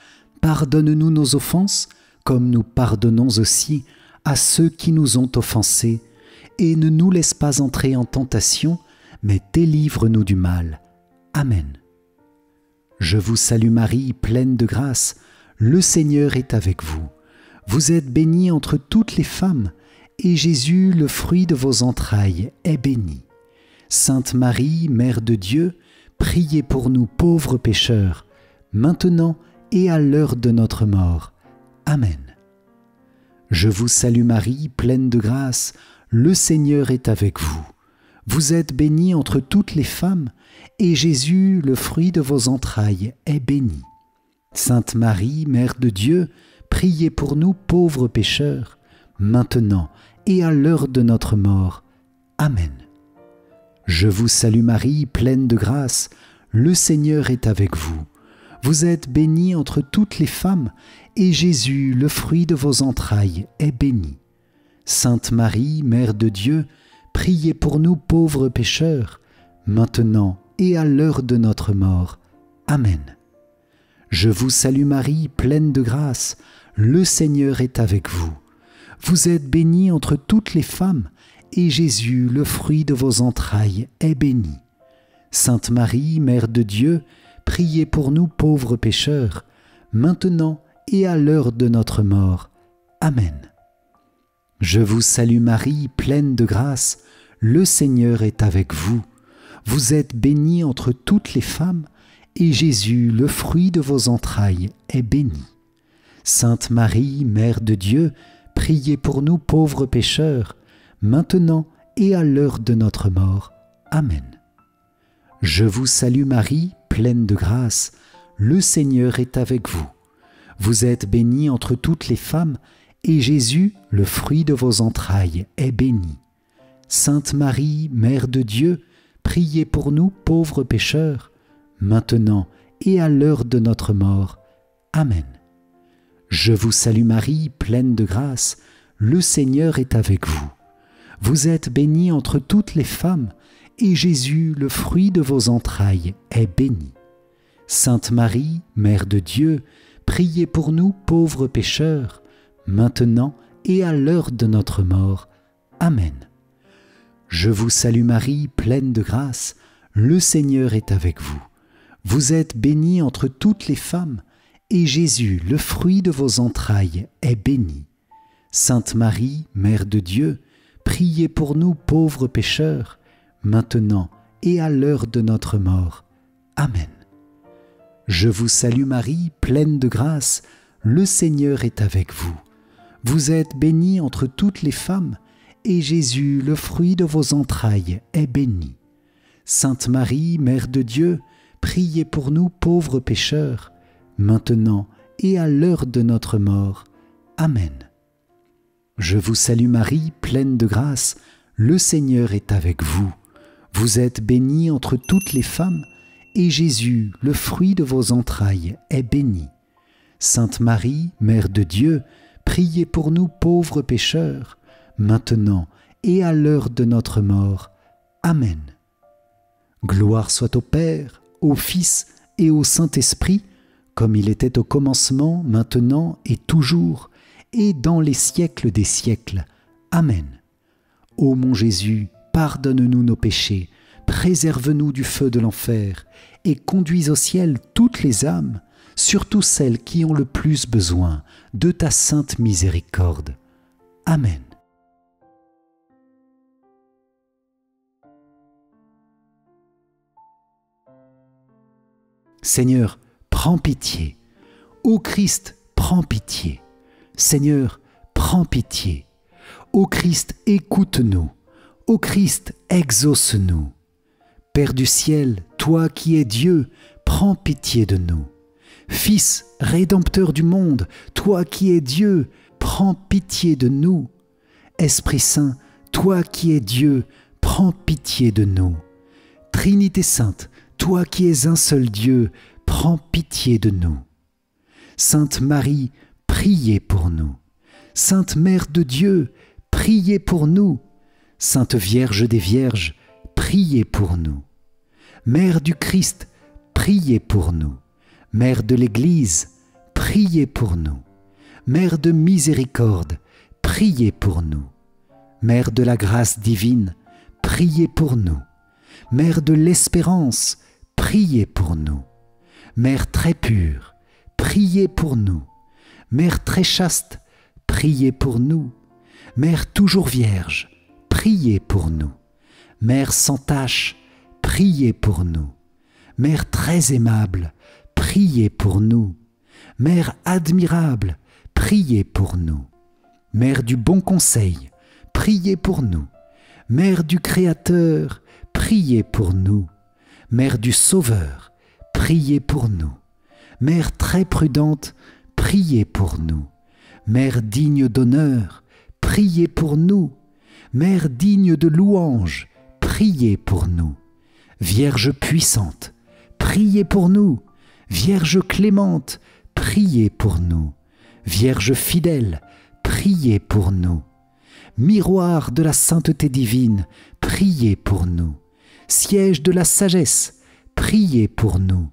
Speaker 1: Pardonne-nous nos offenses, comme nous pardonnons aussi à ceux qui nous ont offensés, et ne nous laisse pas entrer en tentation, mais délivre-nous du mal. Amen. Je vous salue Marie, pleine de grâce, le Seigneur est avec vous. Vous êtes bénie entre toutes les femmes, et Jésus, le fruit de vos entrailles, est béni. Sainte Marie, Mère de Dieu, priez pour nous pauvres pécheurs, maintenant et à l'heure de notre mort. Amen. Je vous salue Marie, pleine de grâce, le Seigneur est avec vous. Vous êtes bénie entre toutes les femmes, et Jésus, le fruit de vos entrailles, est béni. Sainte Marie, Mère de Dieu, priez pour nous pauvres pécheurs, maintenant et à l'heure de notre mort. Amen. Je vous salue Marie, pleine de grâce, le Seigneur est avec vous. Vous êtes bénie entre toutes les femmes, et Jésus, le fruit de vos entrailles, est béni. Sainte Marie, Mère de Dieu, priez pour nous pauvres pécheurs, maintenant et à l'heure de notre mort. Amen. Je vous salue Marie, pleine de grâce, le Seigneur est avec vous. Vous êtes bénie entre toutes les femmes, et Jésus, le fruit de vos entrailles, est béni. Sainte Marie, Mère de Dieu, priez pour nous pauvres pécheurs, maintenant et à l'heure de notre mort. Amen. Je vous salue Marie, pleine de grâce, le Seigneur est avec vous. Vous êtes bénie entre toutes les femmes, et Jésus, le fruit de vos entrailles, est béni. Sainte Marie, Mère de Dieu, priez pour nous pauvres pécheurs, maintenant et à l'heure de notre mort. Amen. Je vous salue Marie, pleine de grâce, le Seigneur est avec vous. Vous êtes bénie entre toutes les femmes, et Jésus, le fruit de vos entrailles, est béni. Sainte Marie, Mère de Dieu, priez pour nous pauvres pécheurs, maintenant et à l'heure de notre mort. Amen. Je vous salue Marie, pleine de grâce, le Seigneur est avec vous. Vous êtes bénie entre toutes les femmes, et Jésus, le fruit de vos entrailles, est béni. Sainte Marie, Mère de Dieu, priez pour nous pauvres pécheurs, maintenant et à l'heure de notre mort. Amen. Je vous salue Marie, pleine de grâce, le Seigneur est avec vous. Vous êtes bénie entre toutes les femmes, et Jésus, le fruit de vos entrailles, est béni. Sainte Marie, Mère de Dieu, priez pour nous pauvres pécheurs, maintenant et à l'heure de notre mort. Amen. Je vous salue Marie, pleine de grâce, le Seigneur est avec vous. Vous êtes bénie entre toutes les femmes, et Jésus, le fruit de vos entrailles, est béni. Sainte Marie, Mère de Dieu, priez pour nous pauvres pécheurs, maintenant et à l'heure de notre mort. Amen. Je vous salue Marie, pleine de grâce, le Seigneur est avec vous. Vous êtes bénie entre toutes les femmes, et Jésus, le fruit de vos entrailles, est béni. Sainte Marie, Mère de Dieu, priez pour nous pauvres pécheurs, maintenant et à l'heure de notre mort. Amen. Gloire soit au Père, au Fils et au Saint-Esprit, comme il était au commencement, maintenant et toujours, et dans les siècles des siècles. Amen. Ô mon Jésus, pardonne-nous nos péchés, préserve-nous du feu de l'enfer, et conduis au ciel toutes les âmes, surtout celles qui ont le plus besoin de ta sainte miséricorde. Amen. Seigneur, prends pitié. Ô Christ, prends pitié. Seigneur, prends pitié. Ô Christ, écoute-nous. Ô Christ, exauce-nous. Père du ciel, toi qui es Dieu, prends pitié de nous. Fils, Rédempteur du monde, toi qui es Dieu, prends pitié de nous. Esprit Saint, toi qui es Dieu, prends pitié de nous. Trinité Sainte, toi qui es un seul Dieu, prends pitié de nous. Sainte Marie, priez pour nous. Sainte Mère de Dieu, priez pour nous. Sainte Vierge des Vierges, priez pour nous. Mère du Christ, priez pour nous. Mère de l'Église, priez pour nous. Mère de miséricorde, priez pour nous. Mère de la grâce divine, priez pour nous. Mère de l'espérance, priez pour nous. Mère très pure, priez pour nous. Mère très chaste, priez pour nous. Mère toujours vierge, priez pour nous. Mère sans tache, priez pour nous. Mère très aimable, priez pour nous. Mère admirable, priez pour nous. Mère du bon conseil, priez pour nous. Mère du Créateur, priez pour nous. Mère du Sauveur, priez pour nous. Mère très prudente, priez pour nous. Mère digne d'honneur, priez pour nous. Mère digne de louange, priez pour nous. Vierge puissante, priez pour nous. Vierge clémente, priez pour nous. Vierge fidèle, priez pour nous. Miroir de la sainteté divine, priez pour nous. Siège de la sagesse, priez pour nous.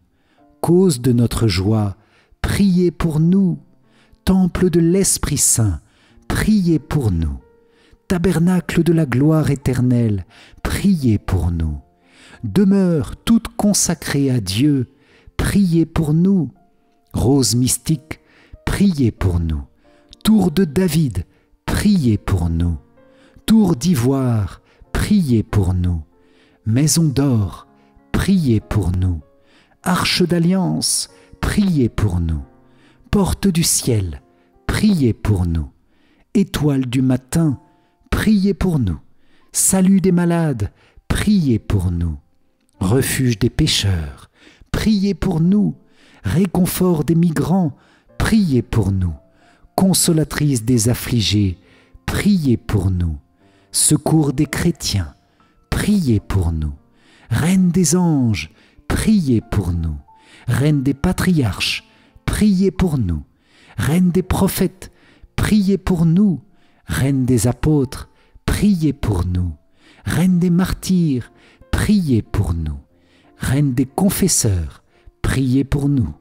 Speaker 1: Cause de notre joie, priez pour nous. Temple de l'Esprit Saint, priez pour nous. Tabernacle de la gloire éternelle, priez pour nous. Demeure toute consacrée à Dieu, priez pour nous. Rose mystique, priez pour nous. Tour de David, priez pour nous. Tour d'ivoire, priez pour nous. Maison d'or, priez pour nous. Arche d'alliance, priez pour nous. Porte du ciel, priez pour nous. Étoile du matin, priez pour nous. Salut des malades, priez pour nous. Refuge des pécheurs, priez pour nous. Réconfort des migrants, priez pour nous. Consolatrice des affligés, priez pour nous. Secours des chrétiens, priez pour nous. Reine des anges, priez pour nous. Reine des patriarches, priez pour nous. Reine des prophètes, priez pour nous. Reine des apôtres, priez pour nous. Reine des martyrs, priez pour nous. Reine des confesseurs, priez pour nous.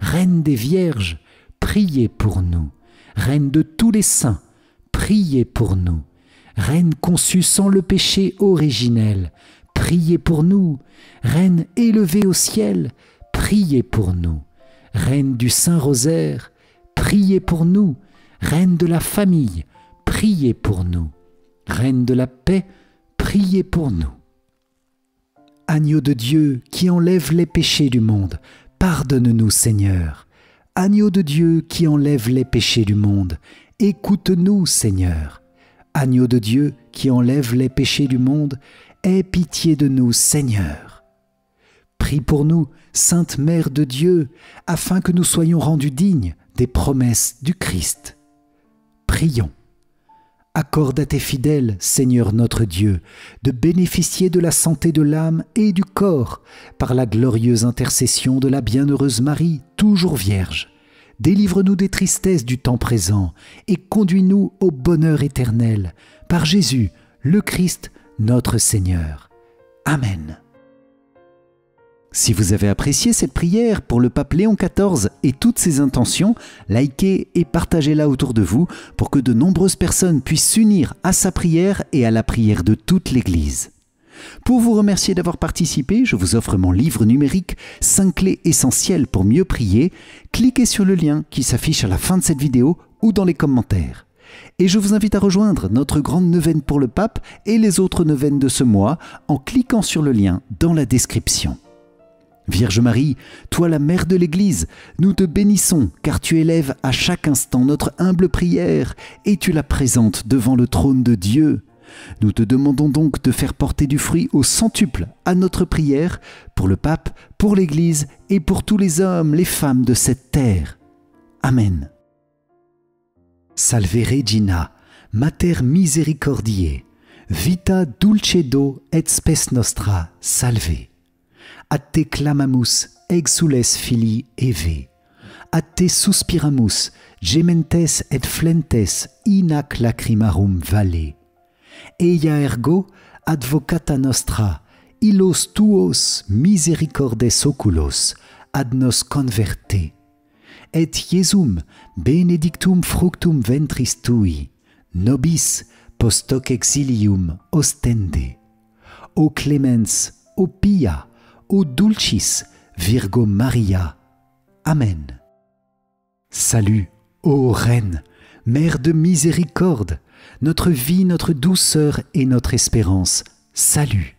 Speaker 1: Reine des vierges, priez pour nous. Reine de tous les saints, priez pour nous. Reine conçue sans le péché originel, priez pour nous. Reine élevée au ciel, priez pour nous. Reine du Saint-Rosaire, priez pour nous. Reine de la famille, priez pour nous. Reine de la paix, priez pour nous. Agneau de Dieu qui enlève les péchés du monde, pardonne-nous Seigneur. Agneau de Dieu qui enlève les péchés du monde, écoute-nous Seigneur. Agneau de Dieu qui enlève les péchés du monde, aie pitié de nous Seigneur. Prie pour nous, Sainte Mère de Dieu, afin que nous soyons rendus dignes des promesses du Christ. Prions. Accorde à tes fidèles, Seigneur notre Dieu, de bénéficier de la santé de l'âme et du corps par la glorieuse intercession de la bienheureuse Marie, toujours Vierge. Délivre-nous des tristesses du temps présent et conduis-nous au bonheur éternel, par Jésus, le Christ, notre Seigneur. Amen. Si vous avez apprécié cette prière pour le pape Léon XIV et toutes ses intentions, likez et partagez-la autour de vous pour que de nombreuses personnes puissent s'unir à sa prière et à la prière de toute l'Église. Pour vous remercier d'avoir participé, je vous offre mon livre numérique 5 clés essentielles pour mieux prier. Cliquez sur le lien qui s'affiche à la fin de cette vidéo ou dans les commentaires. Et je vous invite à rejoindre notre grande neuvaine pour le pape et les autres neuvaines de ce mois en cliquant sur le lien dans la description. Vierge Marie, toi la mère de l'Église, nous te bénissons car tu élèves à chaque instant notre humble prière et tu la présentes devant le trône de Dieu. Nous te demandons donc de faire porter du fruit au centuple à notre prière pour le pape, pour l'Église et pour tous les hommes, les femmes de cette terre. Amen. Salve Regina, Mater Misericordiae, vita dulcedo et spes nostra, salve. A te clamamus, exules filii Eve. A te suspiramus, gementes et flentes in ac lacrimarum valle. Eia ergo, advocata nostra, illos tuos misericordes oculos, ad nos converte. Et Iesum, benedictum fructum ventris tui, nobis post hoc exilium ostende. O clemens, o pia, O dulcis Virgo Maria. Amen. Salut, ô Reine, Mère de miséricorde, notre vie, notre douceur et notre espérance. Salut.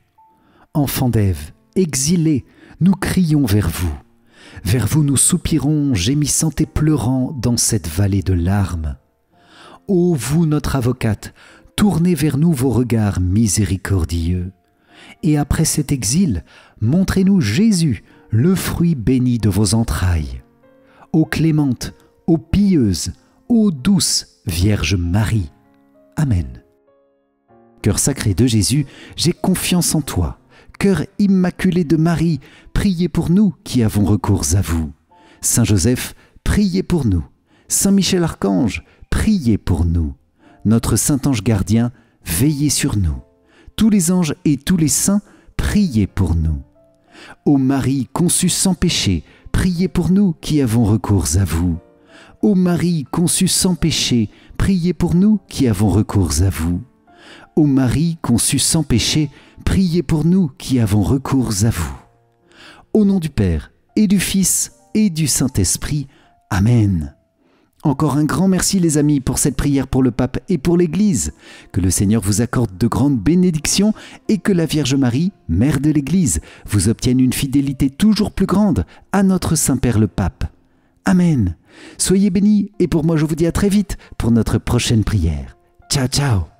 Speaker 1: Enfant d'Ève, exilé, nous crions vers vous. Vers vous nous soupirons, gémissant et pleurant dans cette vallée de larmes. Ô vous, notre avocate, tournez vers nous vos regards miséricordieux. Et après cet exil, montrez-nous Jésus, le fruit béni de vos entrailles. Ô clémente, ô pieuse, ô douce Vierge Marie. Amen. Cœur sacré de Jésus, j'ai confiance en toi. Cœur immaculé de Marie, priez pour nous qui avons recours à vous. Saint Joseph, priez pour nous. Saint Michel Archange, priez pour nous. Notre Saint Ange gardien, veillez sur nous. Tous les anges et tous les saints, priez pour nous. Ô Marie conçue sans péché, priez pour nous qui avons recours à vous. Ô Marie conçue sans péché, priez pour nous qui avons recours à vous. Ô Marie conçue sans péché, priez pour nous qui avons recours à vous. Au nom du Père, et du Fils, et du Saint-Esprit. Amen. Encore un grand merci les amis pour cette prière pour le pape et pour l'Église. Que le Seigneur vous accorde de grandes bénédictions et que la Vierge Marie, Mère de l'Église, vous obtienne une fidélité toujours plus grande à notre Saint-Père le Pape. Amen. Soyez bénis et pour moi je vous dis à très vite pour notre prochaine prière. Ciao ciao.